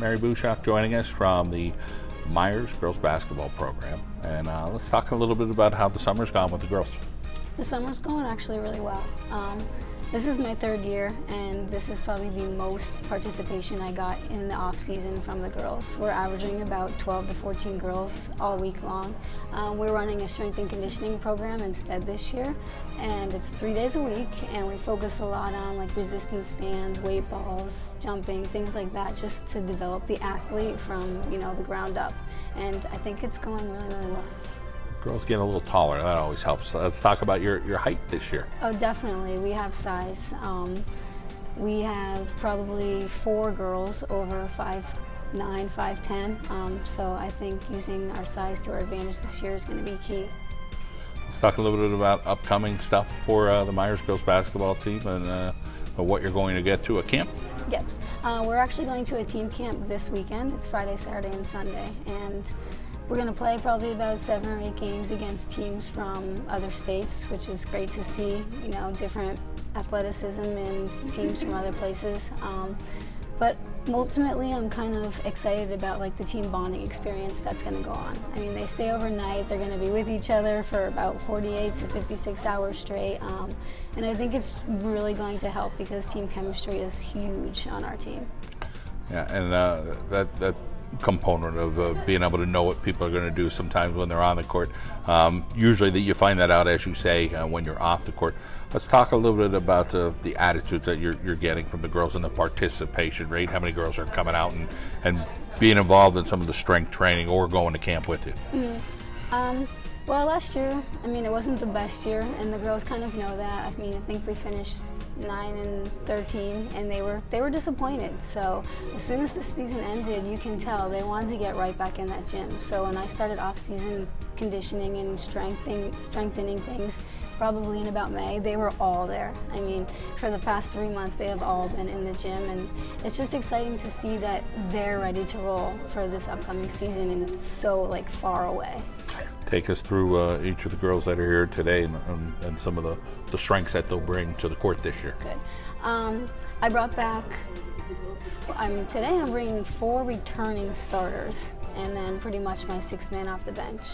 Mary Mushock joining us from the Meyers Girls Basketball Program. And let's talk a little bit about how the summer's gone with the girls. The summer's going actually really well. This is my third year, and this is probably the most participation I got in the off season from the girls. We're averaging about 12 to 14 girls all week long. We're running a strength and conditioning program instead this year, and it's 3 days a week, and we focus a lot on like resistance bands, weight balls, jumping, things like that, just to develop the athlete from, the ground up. And I think it's going really, really well. Girls getting a little taller, that always helps. Let's talk about your height this year. Oh, definitely. We have size. We have probably 4 girls over 5'9", 5'10". So I think using our size to our advantage this year is going to be key. Let's talk a little bit about upcoming stuff for the Meyers Girls Basketball Team and what you're going to get to a camp. Yes. We're actually going to a team camp this weekend. It's Friday, Saturday, and Sunday. And we're going to play probably about 7 or 8 games against teams from other states, which is great to see, different athleticism and teams from other places. But ultimately, I'm kind of excited about the team bonding experience that's going to go on. I mean, they stay overnight. They're going to be with each other for about 48 to 56 hours straight. And I think it's really going to help because team chemistry is huge on our team. Yeah, and that component of being able to know what people are going to do sometimes when they're on the court. Usually that you find that out, as you say, when you're off the court. Let's talk a little bit about the attitudes that you're getting from the girls and the participation rate. How many girls are coming out and being involved in some of the strength training or going to camp with you? Mm-hmm. Well, last year, it wasn't the best year, and the girls kind of know that. I think we finished 9-13, and they were disappointed. So as soon as the season ended, you can tell they wanted to get right back in that gym. So when I started off-season conditioning and strengthening things, probably in about May, they were all there. For the past 3 months, they have all been in the gym, and it's just exciting to see that they're ready to roll for this upcoming season, and it's so far away. Take us through each of the girls that are here today and some of the strengths that they'll bring to the court this year. Good. I brought back, today I'm bringing 4 returning starters and then pretty much my 6th man off the bench.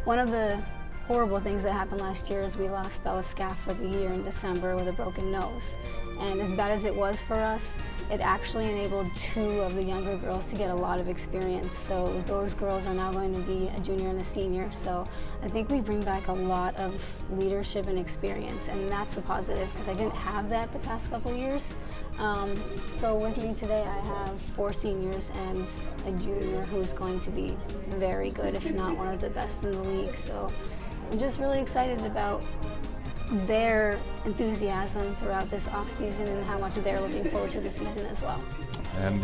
One of the horrible things that happened last year is we lost Bella Scaff for the year in December with a broken nose. And as bad as it was for us, it actually enabled 2 of the younger girls to get a lot of experience. So those girls are now going to be a junior and a senior. So I think we bring back a lot of leadership and experience, and that's a positive because I didn't have that the past couple years. So with me today, I have 4 seniors and a junior who's going to be very good, if not one of the best in the league. So I'm just really excited about their enthusiasm throughout this off-season and how much they're looking forward to the season as well. And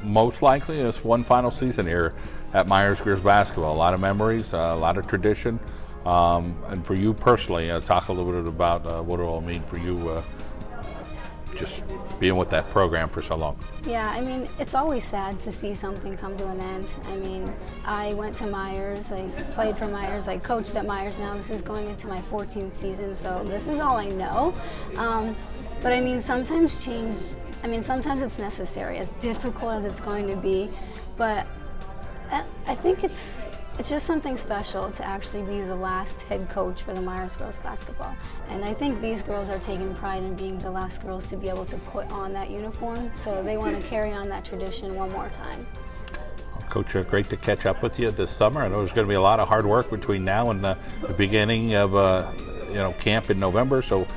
most likely it's one final season here at Meyers Girls Basketball. A lot of memories, a lot of tradition. And for you personally, talk a little bit about what it all mean for you just being with that program for so long. Yeah, it's always sad to see something come to an end. I went to Meyers, I played for Meyers, I coached at Meyers now. This is going into my 14th season, so this is all I know. But sometimes change, sometimes it's necessary, as difficult as it's going to be, but I think it's just something special to actually be the last head coach for the Meyers Girls Basketball. And I think these girls are taking pride in being the last girls to be able to put on that uniform, so they want to carry on that tradition one more time. Coach, great to catch up with you this summer. I know there's going to be a lot of hard work between now and the beginning of camp in November, so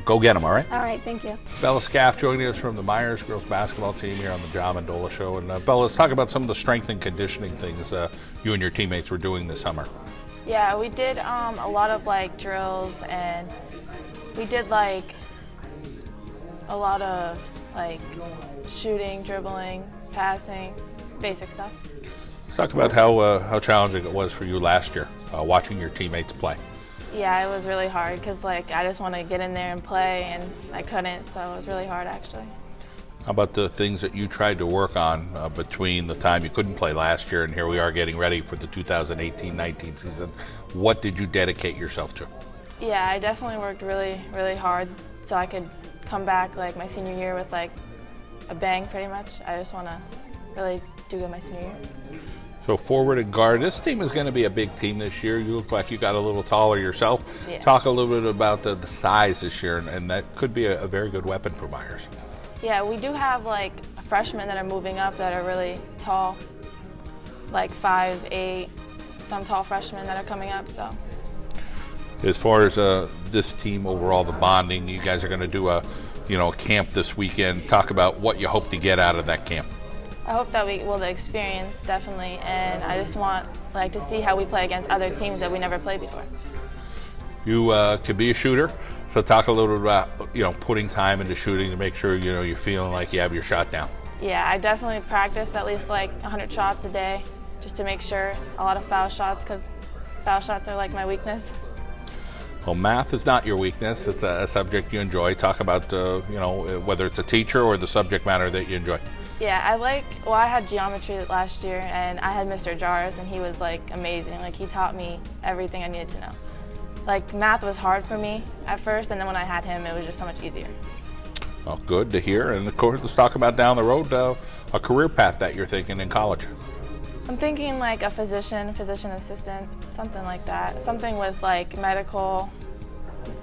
go get them, all right? All right, thank you. Bella Scaff joining us from the Meyers Girls Basketball Team here on the Mendola Show. And Bella, let's talk about some of the strength and conditioning things you and your teammates were doing this summer. Yeah, we did a lot of drills, and we did a lot of shooting, dribbling, passing, basic stuff. Let's talk about how challenging it was for you last year, watching your teammates play. Yeah, it was really hard because I just want to get in there and play, and I couldn't, so it was really hard actually. How about the things that you tried to work on between the time you couldn't play last year and here we are getting ready for the 2018-19 season? What did you dedicate yourself to? Yeah, I definitely worked really, really hard so I could come back my senior year with a bang pretty much. I just want to really do good my senior year. So forward and guard, this team is going to be a big team this year. You look like you got a little taller yourself. Yeah. Talk a little bit about the size this year, and that could be a very good weapon for Meyers. Yeah, we do have like freshmen that are moving up that are really tall, like 5'8", some tall freshmen that are coming up. So As far as this team overall, the bonding, you guys are going to do a camp this weekend. Talk about what you hope to get out of that camp. I hope that the experience definitely, and I just want like to see how we play against other teams that we never played before. You could be a shooter, so talk a little bit about putting time into shooting to make sure you're feeling like you have your shot down. Yeah, I definitely practice at least like 100 shots a day just to make sure. A lot of foul shots, because foul shots are like my weakness. Well, math is not your weakness. It's a subject you enjoy. Talk about whether it's a teacher or the subject matter that you enjoy. Yeah, I had geometry last year, and I had Mr. Jars, and he was like amazing. Like, he taught me everything I needed to know. Like, math was hard for me at first, and then when I had him, it was just so much easier. Well, good to hear. And of course, let's talk about down the road a career path that you're thinking in college. I'm thinking like a physician assistant, something like that. Something with like medical,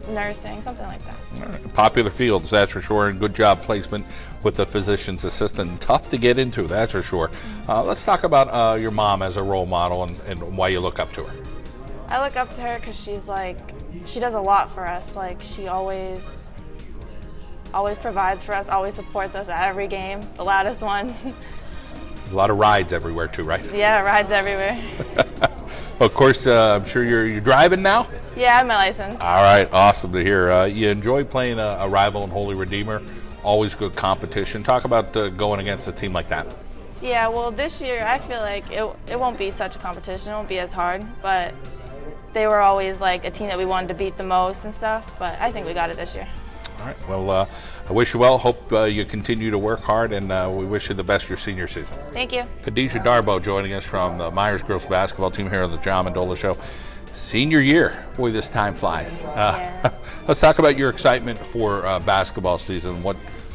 nursing, something like that. All right. Popular fields, that's for sure, and good job placement with the physician's assistant. Tough to get into, that's for sure. Let's talk about your mom as a role model and why you look up to her. I look up to her because she does a lot for us. Like, she always provides for us, always supports us at every game, the loudest one. A lot of rides everywhere too, right? Yeah, rides everywhere. Of course, I'm sure you're driving now? Yeah, I have my license. All right, awesome to hear. You enjoy playing a rival in Holy Redeemer, always good competition. Talk about going against a team like that. Yeah, well, this year I feel like it won't be such a competition. It won't be as hard, but they were always like a team that we wanted to beat the most and stuff, but I think we got it this year. All right, well, I wish you well. Hope you continue to work hard, and we wish you the best your senior season. Thank you. Khadijah Darbo joining us from the Meyers Girls Basketball Team here on the John Mendola Show. Senior year, boy, this time flies. Yeah. Let's talk about your excitement for basketball season.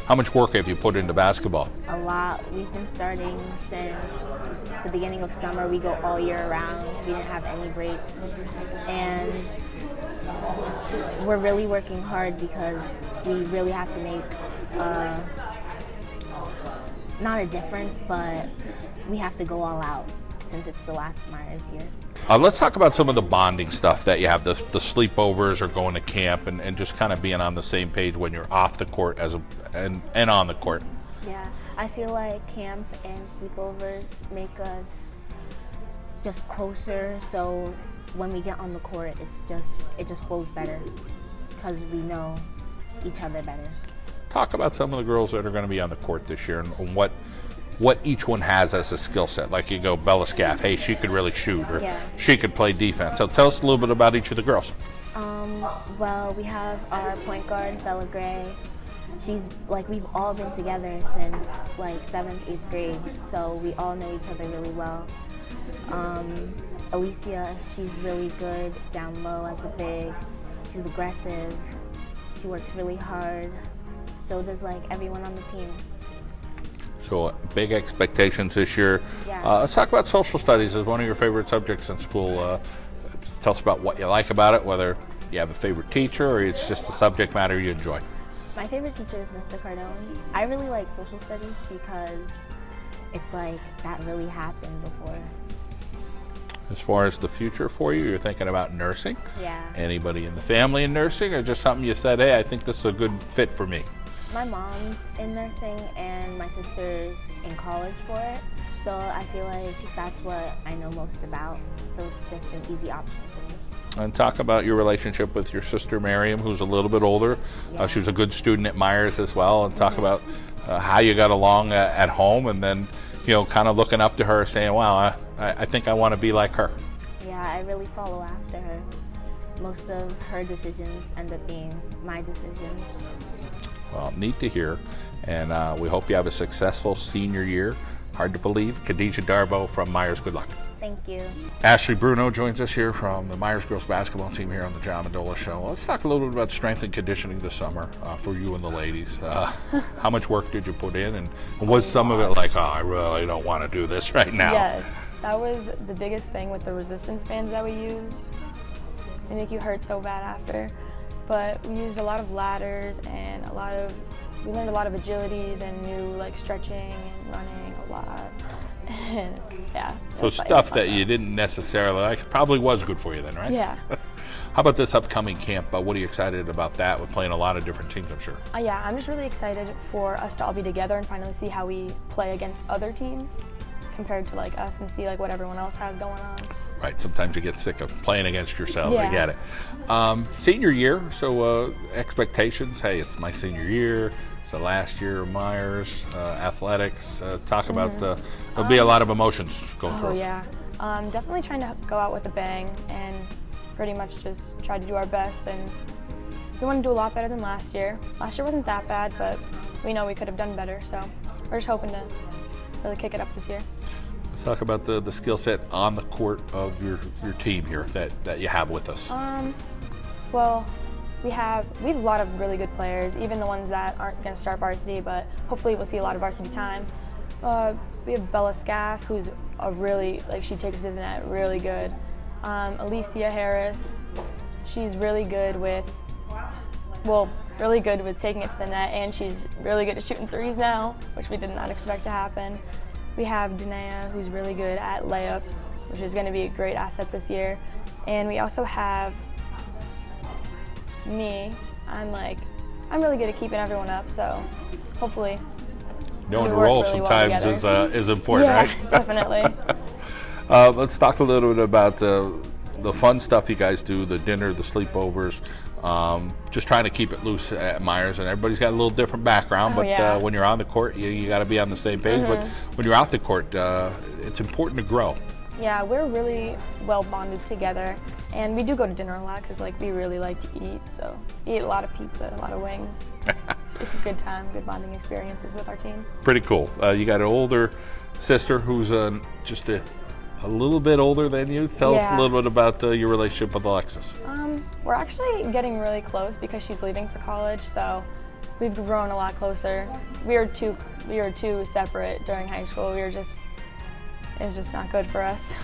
How much work have you put into basketball? A lot. We've been starting since the beginning of summer. We go all year round. We didn't have any breaks. And we're really working hard because we really have to make, not a difference, but we have to go all out since it's the last Meyers year. Let's talk about some of the bonding stuff that you have, the sleepovers or going to camp and just kind of being on the same page when you're off the court and on the court. Yeah, I feel like camp and sleepovers make us just closer, so when we get on the court, it just flows better because we know each other better. Talk about some of the girls that are going to be on the court this year and what each one has as a skill set. Like you go, Bella Scaff, hey, she could really shoot, or Yeah. she could play defense. So tell us a little bit about each of the girls. Well, we have our point guard, Bella Gray. She's we've all been together since 7th, 8th grade, so we all know each other really well. Alicia, she's really good down low as a big. She's aggressive. She works really hard. So does everyone on the team. So big expectations this year. Yeah. Let's talk about social studies as one of your favorite subjects in school. Tell us about what you like about it, whether you have a favorite teacher or it's just a subject matter you enjoy. My favorite teacher is Mr. Cardone. I really like social studies because it's that really happened before. As far as the future for you, you're thinking about nursing? Yeah. Anybody in the family in nursing, or just something you said, hey, I think this is a good fit for me? My mom's in nursing and my sister's in college for it, so I feel like that's what I know most about, so it's just an easy option for me. And talk about your relationship with your sister Miriam, who's a little bit older. Yeah. She was a good student at Meyers as well, and talk about how you got along at home, and then kind of looking up to her saying, wow, I think I want to be like her. Yeah, I really follow after her. Most of her decisions end up being my decisions. Well, neat to hear, and we hope you have a successful senior year. Hard to believe. Khadijah Darbo from Meyers, good luck. Thank you. Ashley Bruno joins us here from the Meyers Girls Basketball Team here on the Mendola Show. Let's talk a little bit about strength and conditioning this summer for you and the ladies. How much work did you put in, and was some of it like, oh, I really don't want to do this right now? Yes, that was the biggest thing with the resistance bands that we used. They make you hurt so bad after. But we used a lot of ladders and we learned a lot of agilities and new like stretching and running a lot. And yeah. So stuff that you didn't necessarily like probably was good for you then, right? Yeah. How about this upcoming camp? What are you excited about that with playing a lot of different teams, I'm sure? Yeah, I'm just really excited for us to all be together and finally see how we play against other teams compared to like us and see like what everyone else has going on. Right, sometimes you get sick of playing against yourself. Yeah. I get it. Senior year, so expectations. Hey, it's my senior year. It's the last year of Myers athletics. Talk about there'll be a lot of emotions going through. Oh yeah, definitely trying to go out with a bang and pretty much just try to do our best. And we want to do a lot better than last year. Last year wasn't that bad, but we know we could have done better. So we're just hoping to really kick it up this year. Let's talk about the skill set on the court of your team here that you have with us. Well, we have a lot of really good players, even the ones that aren't going to start varsity, but hopefully we'll see a lot of varsity time. We have Bella Scaff, who's she takes it to the net really good. Alicia Harris, she's really good with taking it to the net, and she's really good at shooting threes now, which we did not expect to happen. We have Danae, who's really good at layups, which is going to be a great asset this year. And we also have me. I'm really good at keeping everyone up, so hopefully Knowing the we work role really well sometimes together. is important, Yeah, right? definitely. Let's talk a little bit about the fun stuff you guys do, the dinner, the sleepovers. Just trying to keep it loose at Myers, and everybody's got a little different background, but yeah. when you're on the court, you got to be on the same page. But when you're off the court, it's important to grow. Yeah, we're really well bonded together, and we do go to dinner a lot because we really like to eat. So we eat a lot of pizza, a lot of wings. It's a good time, good bonding experiences with our team. Pretty cool. You got an older sister who's just a little bit older than you. Tell us a little bit about your relationship with Alexis. We're actually getting really close because she's leaving for college, so we've grown a lot closer. We were too separate during high school. It was just not good for us.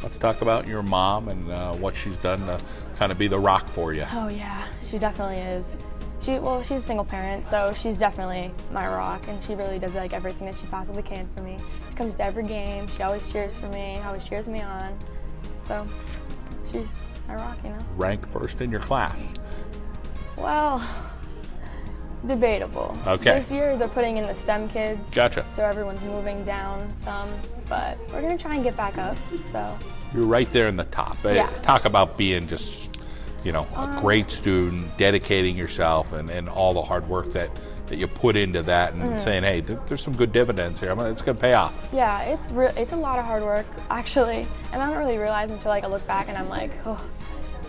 Let's talk about your mom and what she's done to kind of be the rock for you. Oh yeah, she definitely is. She's a single parent, so she's definitely my rock, and she really does everything that she possibly can for me. She comes to every game. She always cheers for me, always cheers me on. So she's my rock, Ranked first in your class. Well, debatable. Okay. This year they're putting in the STEM kids. Gotcha. So everyone's moving down some, but we're gonna try and get back up. So You're right there in the top. Yeah. Talk about being just, a great student, dedicating yourself, and all the hard work that you put into that, and saying, hey, there's some good dividends here. It's going to pay off. yeah, it's a lot of hard work actually, and I don't really realize until I look back and I'm like, oh.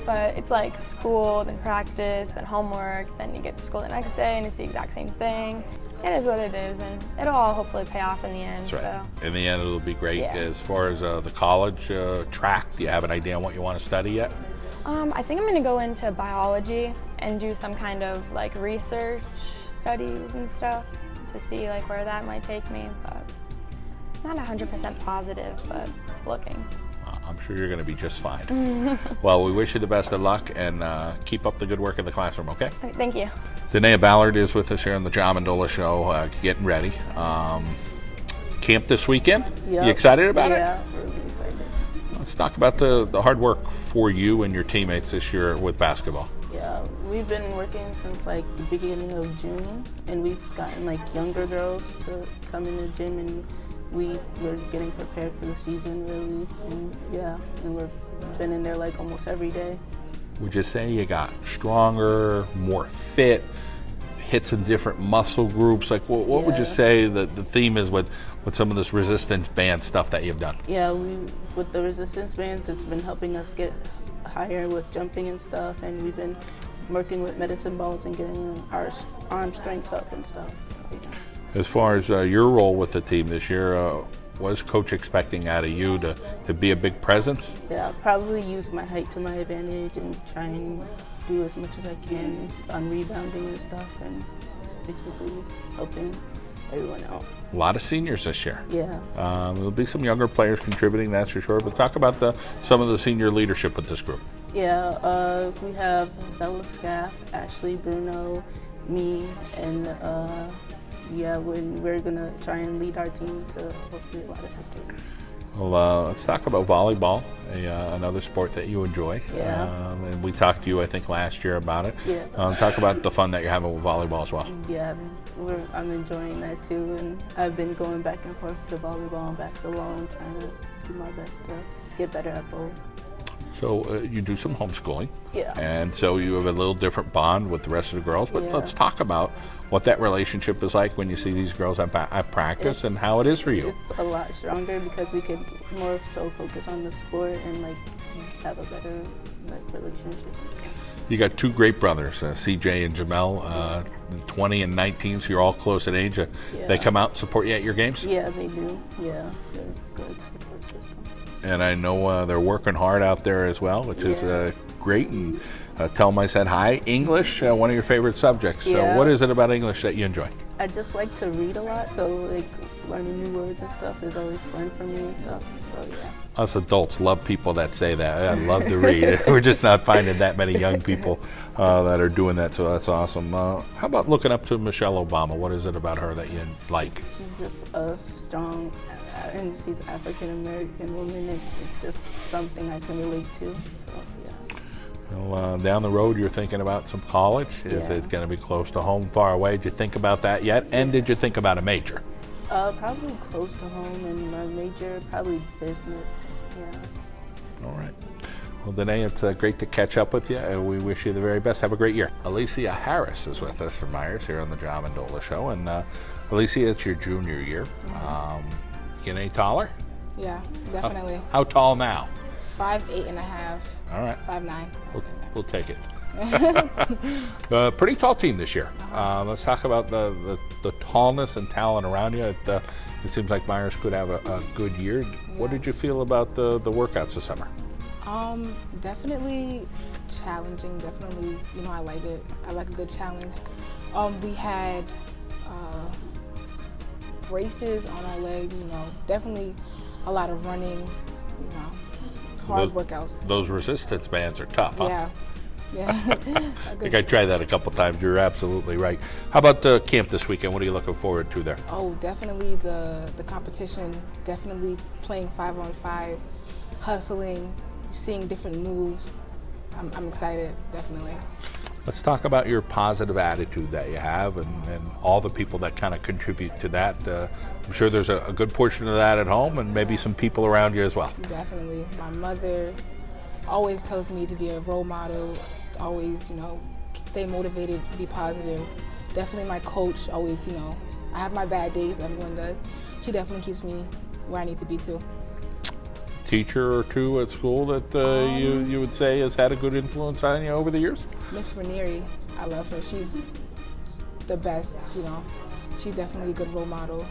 But it's school, then practice, then homework, then you get to school the next day and it's the exact same thing. It is what it is, and it'll all hopefully pay off in the end. That's right. So. In the end, it'll be great. Yeah. As far as the college track, do you have an idea on what you want to study yet? I think I'm going to go into biology and do some kind of research studies and stuff to see where that might take me, but not 100% positive, but looking. I'm sure you're going to be just fine. Well, we wish you the best of luck, and keep up the good work in the classroom, okay? Thank you. Danae Ballard is with us here on the Mendola Show, getting ready. Camp this weekend? Yep. You excited about it? Yeah, really excited. Let's talk about the hard work for you and your teammates this year with basketball. Yeah, we've been working since the beginning of June, and we've gotten younger girls to come in the gym, and we're getting prepared for the season really, and we've been in there almost every day. Would you say you got stronger, more fit, hits in different muscle groups? What would you say the theme is with some of this resistance band stuff that you've done? Yeah, with the resistance bands, it's been helping us get higher with jumping and stuff, and we've been working with medicine balls and getting our arm strength up and stuff. Yeah. As far as your role with the team this year, what is Coach expecting out of you to be a big presence? Yeah, I'll probably use my height to my advantage and try and do as much as I can on rebounding and stuff, and basically helping everyone out. A lot of seniors this year. Yeah. There'll be some younger players contributing, that's for sure. But talk about some of the senior leadership with this group. Yeah, we have Bella Scaff, Ashley Bruno, me, and yeah, we're gonna try and lead our team to hopefully a lot of victories. Well, let's talk about volleyball, another sport that you enjoy. Yeah. And we talked to you, I think, last year about it. Yeah. Talk about the fun that you're having with volleyball as well. Yeah, I'm enjoying that too, and I've been going back and forth to volleyball and basketball and trying to do my best to get better at both. So you do some homeschooling. Yeah. And so you have a little different bond with the rest of the girls. But Yeah. let's talk about what that relationship is like when you see these girls at practice and how it is for you. It's a lot stronger because we could more so focus on the sport and like have a better relationship. You got two great brothers, CJ and Jamel, 20 and 19, so you're all close in age. They come out and support you at your games? Yeah, they do. Yeah, they're good support system. And I know they're working hard out there as well, which is great. And tell them I said hi. English, one of your favorite subjects. So Yeah. what is it about English that you enjoy? I just like to read a lot, so like learning new words and stuff is always fun for me and stuff. So yeah. Us adults love people that say that. I love to read. We're just not finding that many young people that are doing that, so that's awesome. How about looking up to Michelle Obama? What is it about her that you like? She's just a strong, and she's African American woman, and it's just something I can relate to. So yeah. Well, down the road, you're thinking about some college. Is Yeah. it going to be close to home, far away? Did you think about that yet? And did you think about a major? Probably close to home, and my major probably business. Yeah. All right. Well, Danae, it's great to catch up with you. We wish you the very best. Have a great year. Alicia Harris is with us from Meyers here on the John Mendola Show. And Alicia, it's your junior year. Get any taller? Yeah, definitely. How tall now? 5'8.5". All right. 5'9". We'll take it. Pretty tall team this year. Let's talk about the tallness and talent around you. It seems like Meyers could have a good year. What did you feel about the workouts this summer? Definitely challenging. Definitely, I like it. I like a good challenge. We had braces on our legs. Definitely a lot of running. Hard workouts. Those resistance bands are tough, huh? Yeah. I think I tried that a couple times. You're absolutely right. How about the camp this weekend? What are you looking forward to there? Oh, definitely the competition. Definitely playing 5-on-5, hustling, seeing different moves. I'm excited, definitely. Let's talk about your positive attitude that you have and all the people that kind of contribute to that. I'm sure there's a good portion of that at home and maybe some people around you as well. Definitely. My mother always tells me to be a role model, always, stay motivated, be positive. Definitely my coach always, I have my bad days, everyone does. She definitely keeps me where I need to be too. Teacher or two at school that you would say has had a good influence on you over the years? Miss Ranieri, I love her. She's the best, She's definitely a good role model.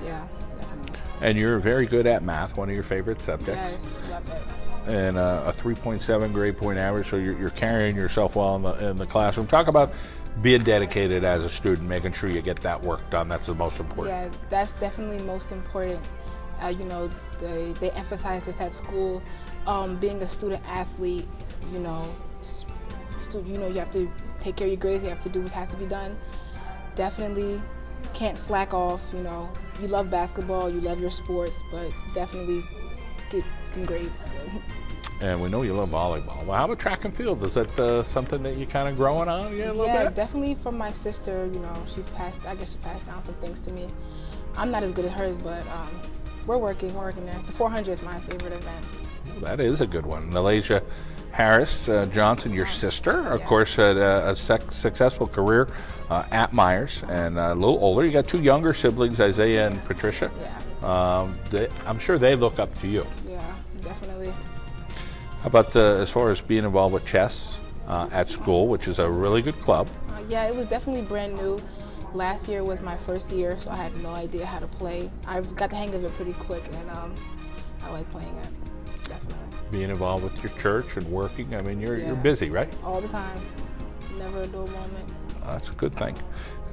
Yeah, definitely. And you're very good at math, one of your favorite subjects. Yes, love it. And a 3.7 grade point average, so you're carrying yourself well in the classroom. Talk about being dedicated as a student, making sure you get that work done. That's the most important. Yeah, that's definitely most important. They emphasize this at school. Being a student athlete, you have to take care of your grades. You have to do what has to be done. Definitely can't slack off. You love basketball, you love your sports, but definitely get some grades. And we know you love volleyball. Well, how about track and field? Is that something that you're kind of growing on? Yeah, a little bit? Definitely from my sister. She passed down some things to me. I'm not as good as her, but we're working there. The 400 is my favorite event. Well, that is a good one. Alicia Harris Johnson, your sister, of course, had a successful career at Meyers, and a little older. You got two younger siblings, Isaiah and Patricia. Yeah. I'm sure they look up to you. Yeah, definitely. How about as far as being involved with chess at school, which is a really good club? Yeah, it was definitely brand new. Last year was my first year, so I had no idea how to play. I got the hang of it pretty quick, and I like playing it, definitely. Being involved with your church and working, I mean, you're Yeah. busy, right? All the time, never a dull moment. That's a good thing.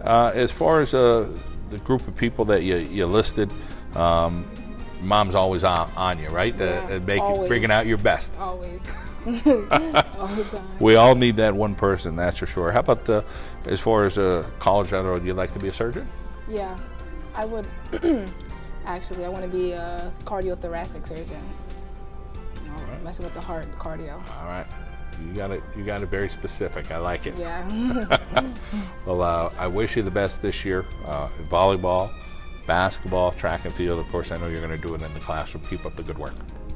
As far as the group of people that you listed, mom's always on you, right? Yeah, And always. bringing out your best. Always. All the time. We all need that one person, that's for sure. How about as far as college, I don't know, would you like to be a surgeon? Yeah, I would. Actually, I want to be a cardiothoracic surgeon. You know, messing with the heart, the cardio. All right. You got it very specific. I like it. Yeah. Well, I wish you the best this year. Volleyball, basketball, track and field. Of course, I know you're going to do it in the classroom. Keep up the good work.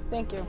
Thank you.